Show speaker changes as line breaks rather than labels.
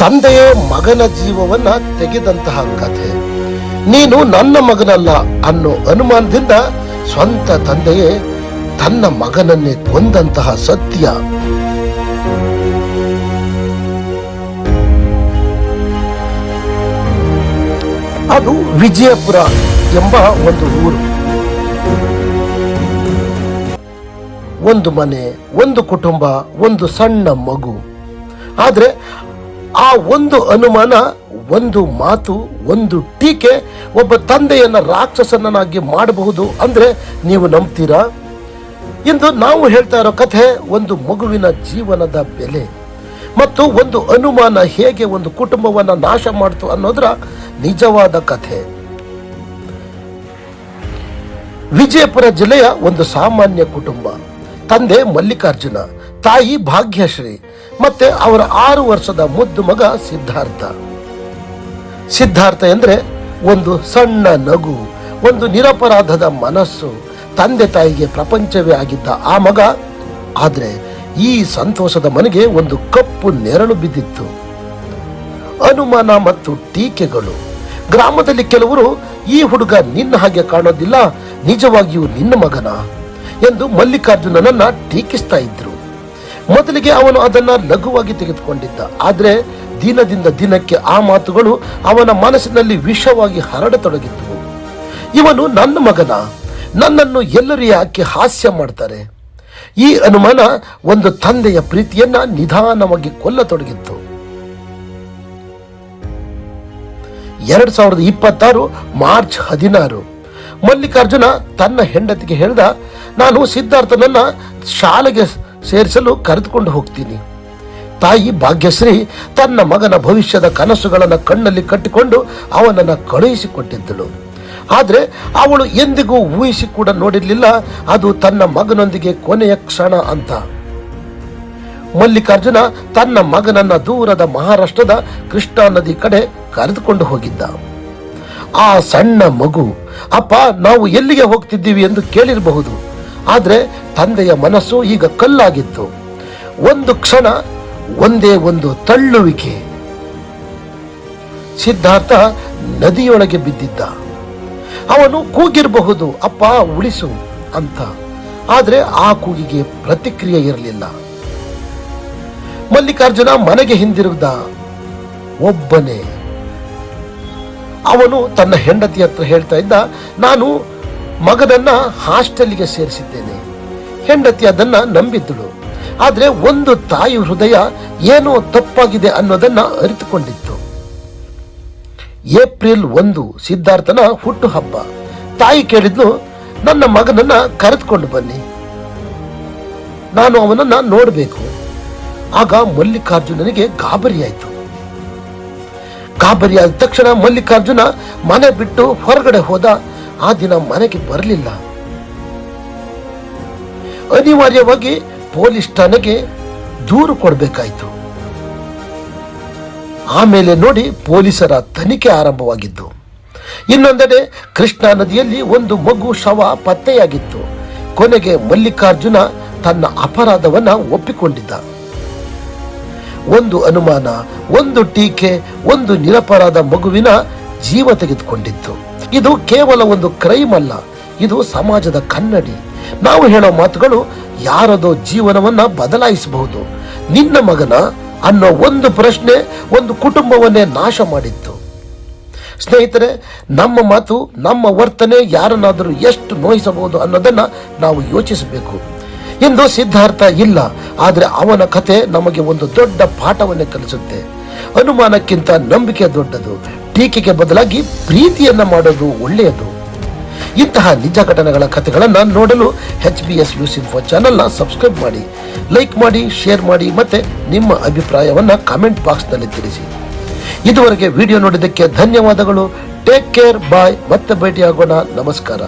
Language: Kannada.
ತಂದೆಯೇ ಮಗನ ಜೀವವನ್ನ ತೆಗೆದಂತಹ ಕಥೆ. ನೀನು ನನ್ನ ಮಗನಲ್ಲ ಅನ್ನೋ ಅನುಮಾನದಿಂದ ಸ್ವಂತ ತಂದೆಯೇ ತನ್ನ ಮಗನನ್ನೇ ಕೊಂದಂತಹ ಸತ್ಯ. ಅದು ವಿಜಯಪುರ ಎಂಬ ಒಂದು ಊರು. ಒಂದು ಮನೆ, ಒಂದು ಕುಟುಂಬ, ಒಂದು ಸಣ್ಣ ಮಗು. ಆದ್ರೆ ಆ ಒಂದು ಅನುಮಾನ, ಒಂದು ಮಾತು, ಒಂದು ಟೀಕೆ ಒಬ್ಬ ತಂದೆಯನ್ನ ರಾಕ್ಷಸನನ್ನಾಗಿ ಮಾಡಬಹುದು ಅಂದ್ರೆ ನೀವು ನಂಬ್ತೀರಾ? ಇಂದು ನಾವು ಹೇಳ್ತಾ ಇರೋ ಕಥೆ ಒಂದು ಮಗುವಿನ ಜೀವನದ ಬೆಲೆ ಮತ್ತು ಒಂದು ಅನುಮಾನ ಹೇಗೆ ಒಂದು ಕುಟುಂಬವನ್ನ ನಾಶ ಮಾಡ್ತು ಅನ್ನೋದರ ನಿಜವಾದ ಕಥೆ. ವಿಜಯಪುರ ಜಿಲ್ಲೆಯ ಒಂದು ಸಾಮಾನ್ಯ ಕುಟುಂಬ. ತಂದೆ ಮಲ್ಲಿಕಾರ್ಜುನ, ತಾಯಿ ಭಾಗ್ಯಶ್ರೀ ಮತ್ತೆ ಅವರ 6 ವರ್ಷದ ಮುದ್ದು ಮಗ ಸಿದ್ಧಾರ್ಥ. ಸಿದ್ಧಾರ್ಥ ಎಂದ್ರೆ ಒಂದು ಸಣ್ಣ ನಗು, ಒಂದು ನಿರಪರಾಧದ ಮನಸ್ಸು, ತಂದೆ ತಾಯಿಗೆ ಪ್ರಪಂಚವೇ ಆಗಿದ್ದ ಆ ಮಗ. ಆದ್ರೆ ಈ ಸಂತೋಷದ ಮನೆಗೆ ಒಂದು ಕಪ್ಪು ನೆರಳು ಬಿದ್ದಿತ್ತು. ಅನುಮಾನ ಮತ್ತು ಟೀಕೆಗಳು. ಗ್ರಾಮದಲ್ಲಿ ಕೆಲವರು ಈ ಹುಡುಗ ನಿನ್ನ ಹಾಗೆ ಕಾಣೋದಿಲ್ಲ, ನಿಜವಾಗಿಯೂ ನಿನ್ನ ಮಗನ ಎಂದು ಮಲ್ಲಿಕಾರ್ಜುನನನ್ನ ಟೀಕಿಸ್ತಾ ಇದ್ರು. ಮೊದಲಿಗೆ ಅವನು ಅದನ್ನ ಲಘುವಾಗಿ ತೆಗೆದುಕೊಂಡಿದ್ದ. ಆದ್ರೆ ದಿನದಿಂದ ದಿನಕ್ಕೆ ಆ ಮಾತುಗಳು ಅವನ ಮನಸ್ಸಿನಲ್ಲಿ ವಿಷವಾಗಿ ಹರಡತೊಡಗಿದ್ದವು. ಇವನು ನನ್ನ ಮಗನ, ನನ್ನನ್ನು ಎಲ್ಲರೂ ಯಾಕೆ ಹಾಸ್ಯ ಮಾಡ್ತಾರೆ? ಈ ಅನುಮಾನ ಒಂದು ತಂದೆಯ ಪ್ರೀತಿಯನ್ನ ನಿಧಾನವಾಗಿ ಕೊಲ್ಲತೊಡಗಿತ್ತು. 2026 ಮಾರ್ಚ್ 16 ಮಲ್ಲಿಕಾರ್ಜುನ ತನ್ನ ಹೆಂಡತಿಗೆ ಹೇಳ್ದ, ನಾನು ಸಿದ್ಧಾರ್ಥನನ್ನ ಶಾಲೆಗೆ ಸೇರಿಸಲು ಕರೆದುಕೊಂಡು ಹೋಗ್ತೀನಿ. ತಾಯಿ ಭಾಗ್ಯಶ್ರೀ ತನ್ನ ಮಗನ ಭವಿಷ್ಯದ ಕನಸುಗಳನ್ನು ಕಣ್ಣಲ್ಲಿ ಕಟ್ಟಿಕೊಂಡು ಅವನನ್ನು ಕಳುಹಿಸಿಕೊಟ್ಟಿದ್ದಳು. ಆದರೆ ಅವಳು ಎಂದಿಗೂ ಊಹಿಸಿ ಕೂಡ ನೋಡಿರಲಿಲ್ಲ ಅದು ತನ್ನ ಮಗನೊಂದಿಗೆ ಕೊನೆಯ ಕ್ಷಣ ಅಂತ. ಮಲ್ಲಿಕಾರ್ಜುನ ತನ್ನ ಮಗನನ್ನ ದೂರದ ಮಹಾರಾಷ್ಟ್ರದ ಕೃಷ್ಣಾ ನದಿ ಕಡೆ ಕರೆದುಕೊಂಡು ಹೋಗಿದ್ದ. ಆ ಸಣ್ಣ ಮಗು, ಅಪ್ಪ ನಾವು ಎಲ್ಲಿಗೆ ಹೋಗ್ತಿದ್ದೀವಿ ಎಂದು ಕೇಳಿರಬಹುದು. ಆದ್ರೆ ತಂದೆಯ ಮನಸ್ಸು ಈಗ ಕಲ್ಲಾಗಿತ್ತು. ಒಂದು ಕ್ಷಣ, ಒಂದೇ ಒಂದು ತಳ್ಳುವಿಕೆ. ಸಿದ್ಧಾರ್ಥ ನದಿಯೊಳಗೆ ಬಿದ್ದಿದ್ದ. ಅವನು ಕೂಗಿರಬಹುದು, ಅಪ್ಪ ಉಳಿಸು ಅಂತ. ಆದ್ರೆ ಆ ಕೂಗಿಗೆ ಪ್ರತಿಕ್ರಿಯೆ ಇರಲಿಲ್ಲ. ಮಲ್ಲಿಕಾರ್ಜುನ ಮನೆಗೆ ಹಿಂದಿರುಗಿದ ಒಬ್ಬನೇ. ಅವನು ತನ್ನ ಹೆಂಡತಿ ಹತ್ರ ಹೇಳ್ತಾ ಇದ್ದ, ನಾನು ಮಗನನ್ನ ಹಾಸ್ಟೆಲ್ಗೆ ಸೇರಿಸಿದ್ದೇನೆ. ಹೆಂಡತಿ ಅದನ್ನ ನಂಬಿದ್ದಳು. ಆದ್ರೆ ಒಂದು ತಾಯಿ ಹೃದಯ ಏನೋ ತಪ್ಪಾಗಿದೆ ಅನ್ನೋದನ್ನ ಅರಿತುಕೊಂಡಿತ್ತು. ಏಪ್ರಿಲ್ 1 ಸಿದ್ಧಾರ್ಥನ ಹುಟ್ಟು ಹಬ್ಬ. ತಾಯಿ ಕೇಳಿದ್ಲು, ನನ್ನ ಮಗನನ್ನ ಕರೆದುಕೊಂಡು ಬನ್ನಿ, ನಾನು ಅವನನ್ನ ನೋಡಬೇಕು. ಆಗ ಮಲ್ಲಿಕಾರ್ಜುನನಿಗೆ ಗಾಬರಿಯಾಯಿತು. ಗಾಬರಿಯಾದ ತಕ್ಷಣ ಮಲ್ಲಿಕಾರ್ಜುನ ಮನೆ ಬಿಟ್ಟು ಹೊರಗಡೆ ಹೋದ. ಆ ದಿನ ಮನೆಗೆ ಬರಲಿಲ್ಲ. ಅನಿವಾರ್ಯವಾಗಿ ಪೊಲೀಸ್ ಠಾಣೆಗೆ ದೂರು ಕೊಡಬೇಕಾಯಿತು. ಆಮೇಲೆ ನೋಡಿ ಪೊಲೀಸರ ತನಿಖೆ ಆರಂಭವಾಗಿದ್ದು. ಇನ್ನೊಂದೆಡೆ ಕೃಷ್ಣಾ ನದಿಯಲ್ಲಿ ಒಂದು ಮಗು ಶವ ಪತ್ತೆಯಾಗಿತ್ತು. ಕೊನೆಗೆ ಮಲ್ಲಿಕಾರ್ಜುನ ತನ್ನ ಅಪರಾಧವನ್ನ ಒಪ್ಪಿಕೊಂಡಿದ್ದ. ಒಂದು ಅನುಮಾನ, ಒಂದು ಟೀಕೆ, ಒಂದು ನಿರಪರಾಧ ಮಗುವಿನ ಜೀವ ತೆಗೆದುಕೊಂಡಿತ್ತು. ಇದು ಕೇವಲ ಒಂದು ಕ್ರೈಮ್ ಅಲ್ಲ, ಇದು ಸಮಾಜದ ಕನ್ನಡಿ. ನಾವು ಹೇಳೋ ಮಾತುಗಳು ಯಾರದೋ ಜೀವನವನ್ನ ಬದಲಾಯಿಸಬಹುದು. ನಿನ್ನ ಮಗನ ಅನ್ನೋ ಒಂದು ಪ್ರಶ್ನೆ ಒಂದು ಕುಟುಂಬವನ್ನೇ ನಾಶ ಮಾಡಿತ್ತು. ಸ್ನೇಹಿತರೆ, ನಮ್ಮ ಮಾತು, ನಮ್ಮ ವರ್ತನೆ ಯಾರನ್ನಾದರೂ ಎಷ್ಟು ನೋಯಿಸಬಹುದು ಅನ್ನೋದನ್ನ ನಾವು ಯೋಚಿಸಬೇಕು. ಇಂದು ಸಿದ್ಧಾರ್ಥ ಇಲ್ಲ, ಆದ್ರೆ ಅವನ ಕಥೆ ನಮಗೆ ಒಂದು ದೊಡ್ಡ ಪಾಠವನ್ನೇ ಕಲಿಸುತ್ತೆ. ಅನುಮಾನಕ್ಕಿಂತ ನಂಬಿಕೆ ದೊಡ್ಡದು. ಟೀಕೆಗೆ ಬದಲಾಗಿ ಪ್ರೀತಿಯನ್ನ ಮಾಡೋದು ಒಳ್ಳೆಯದು. ಇಂತಹ ನಿಜ ಘಟನೆಗಳ ಕಥೆಗಳನ್ನ ನೋಡಲು HBS ನ್ಯೂಸ್ ಇನ್ಫೋ ಚಾನೆಲ್ನ ಸಬ್ಸ್ಕ್ರೈಬ್ ಮಾಡಿ, ಲೈಕ್ ಮಾಡಿ, ಶೇರ್ ಮಾಡಿ ಮತ್ತೆ ನಿಮ್ಮ ಅಭಿಪ್ರಾಯವನ್ನ ಕಾಮೆಂಟ್ ಬಾಕ್ಸ್ ನಲ್ಲಿ ತಿಳಿಸಿ. ಇದುವರೆಗೆ ವಿಡಿಯೋ ನೋಡಿದ್ದಕ್ಕೆ ಧನ್ಯವಾದಗಳು. ಟೇಕ್ ಕೇರ್, ಬಾಯ್. ಮತ್ತೆ ಭೇಟಿಯಾಗೋಣ. ನಮಸ್ಕಾರ.